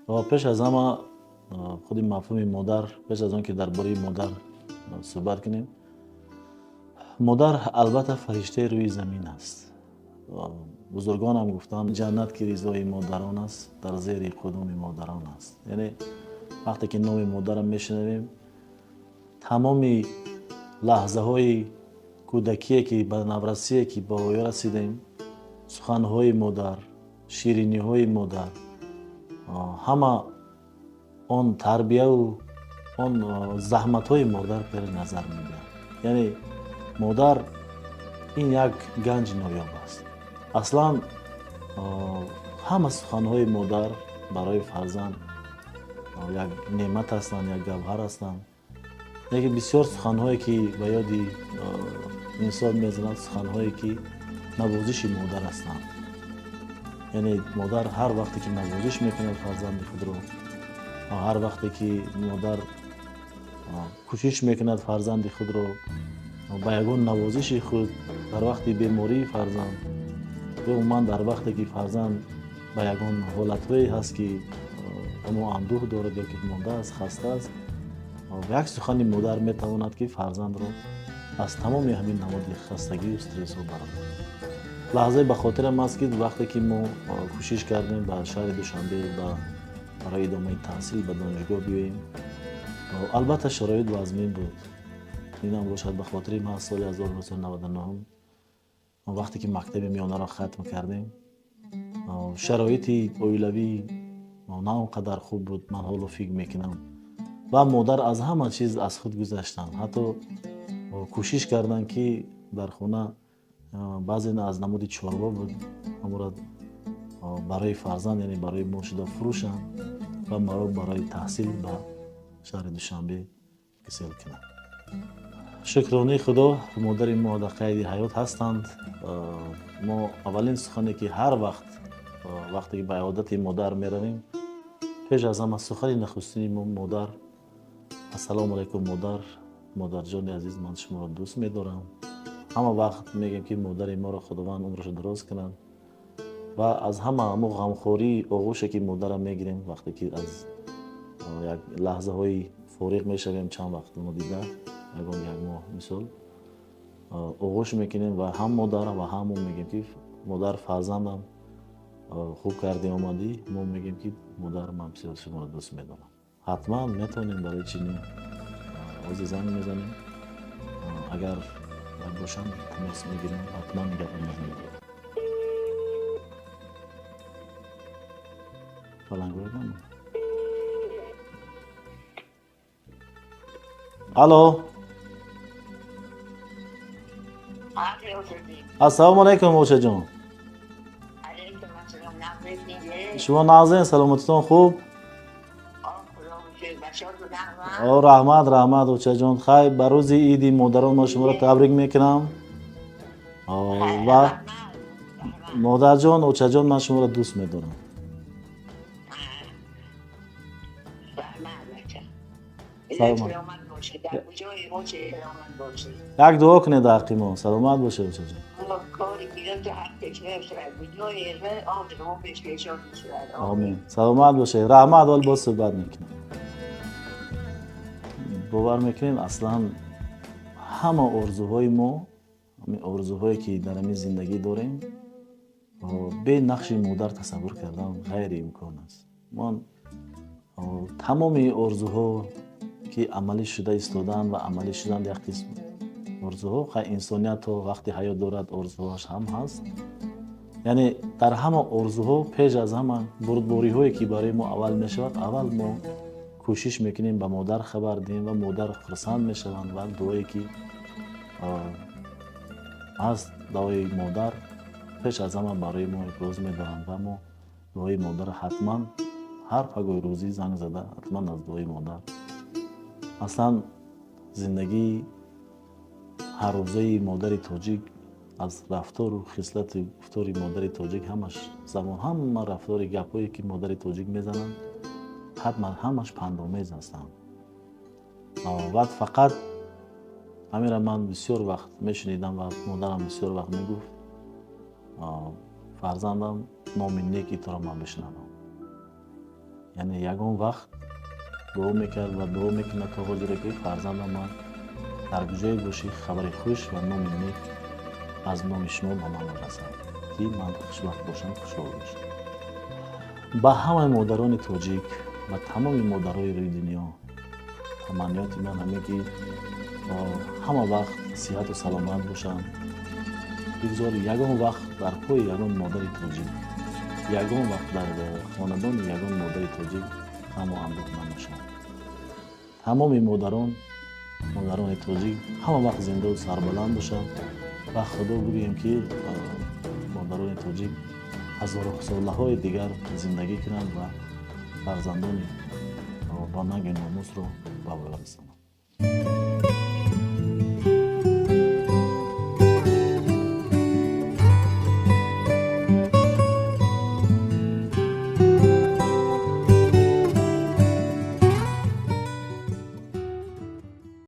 پیش از همه خود مفهوم مادر، پیش از آن که درباره مادر صحبت کنیم، مادر البته فرشته روی زمین است. بزرگان هم گفتن جنت که رضای مادران است، در زیر قدم مادران است. یعنی وقتی که نام مادرم میشنویم، تمام لحظه های کودکی که به نورسی که به آیا رسیدیم، سخن های مادر، شیرینی های مادر، همه آن تربیه و آن زحمت های مادر پر نظر میبینیم. یعنی مادر این یک گنج نایاب است. اصلا همه سخن های مادر برای فرزند یک نعمت هستند، یک گوهر هستند. یکی بسیار سخن هایی که به یادی انسان میزند، سخن هایی که نوازش مادر هستند. یعنی مادر هر وقتی که نوازش میکند فرزند خود رو، هر وقتی که مادر کوشش میکند فرزند خود رو با یگان نوازش خود در وقتی بیماری فرزند، به عموما در وقتی که فرزند با یگان حالتهایی هست که اما اندوه دارد یا که مانده است، خسته است، یک سخن مادر میتواند که فرزند رو از تمام همین نماد خستگی و استرس رو برآورد. لحظه به خاطرم است که وقتی که ما کوشش کردیم به شهر دوشنبه برای ادامه تحصیل به دانشگاه بیاییم، البته شرایط وضعی بود. این هم باشد به خاطر ما سال 1999 وقتی که مکتب میانه را ختم کردیم، شرایط اولیوی نه اونقدر خوب بود. من حالا فکر میکنم و مادر از همه چیز از خود گذشتن. حتی کوشش کردن که در خونه بعضی از نمود چاروا بود، امورا برای فرزند یعنی برای ما شده فروشن و ما را برای تحصیل به شهر دوشنبه کسل کنند. شکرانه خدا مادر ما در قید حیات هستند. ما اولین سخنی که هر وقتی به عیادت مادر میرویم، پیش از همه سخنی نخستین مادر، السلام علیکم مادر جان عزیز، من شما را دوست می‌دارم. همه وقت میگیم که مادر ما را خداوند عمرش دراز کنند و از همه غمخوری آغوشی که مادر میگیریم وقتی که از یک لحظه های فارغ میشویم، چند وقت ما دیده یک ماه مثال آغوش میکنیم و هم مادر و هم میگیم که مادر فرزندم خوب کردی آمدی. ما میگیم که مادر من بسیار شما را دوست میدارم. حتما میتونیم برای چینی عزیزان میزنیم. اگر باشم تماس میگیریم، حتما میگم میزنیم. فلنگویدم. الو، السلام علیکم اوچه جان. شما نازنین، سلامتتون خوب؟ رحمت اوچه جان. خیر، بر روز عید مادران ما شما را تبریک میکنم. و مادر جان، اوچه جان، من شما را دوست میدارم. یک دعا کنید در حق ما. سلامت باشه اوچه جان. آمین. سلامت باشه. رحمت وال باز صحبت میکنم. باور میکنین اصلا همه آرزوهای ما، همه آرزوهایی که در همین زندگی داریم، به نقش مادر تصور کردن غیر امکان است. من تمام آرزوها که عملی شده ایستادن و عملی شدن یک قسم آرزوها، انسانیت وقتی حیات دارد آرزوهاش هم هست. یعنی در همه آرزوها پیش از همه بردباری هایی که برای ما اول می شود، اول ما کوشش میکنیم به مادر خبر دیم و مادر خرسند می شوند و دعایی که از دعای مادر پیش از همه برای ما ابراز می دارند و ما دعای مادر حتما هر پگاه روزی زنگ زده حتما از دعای مادر. اصلا زندگی هر روزه مادر تاجیک، از رفتار و خصلت گفتار مادر تاجیک همش زمان، همه رفتار گپایی که مادر تاجیک میزنند حتما همش پندآمیز هستند. و فقط همین را من بسیار وقت میشنیدم و مادرم بسیار وقت میگفت فرزندم نام نیکی تو را من بشنوم. یعنی یگان وقت دعا میکرد و دعا میکنه تا حاضره که فرزندم من در کجای باشی خبر خوش و نام نیک از نام شما به من رسد که من خوشبخت باشم خوشحال باشم. به همه مادران تاجیک و تمام مادرای روی دنیا تمنیات من همه که همه وقت صحت و سلامت باشم. بگذار یگان وقت در پای یگان مادر تاجیک، یگان وقت در خاندان یگان مادر تاجیک غم و اندوه نباشم. تمام مادران تاجیک همه وقت زنده و سربلند باشم و خدا بگویم که مادران تاجیک هزار ساله های دیگر زندگی کنند و فرزندان با ننگ ناموس رو به بالا رسانند.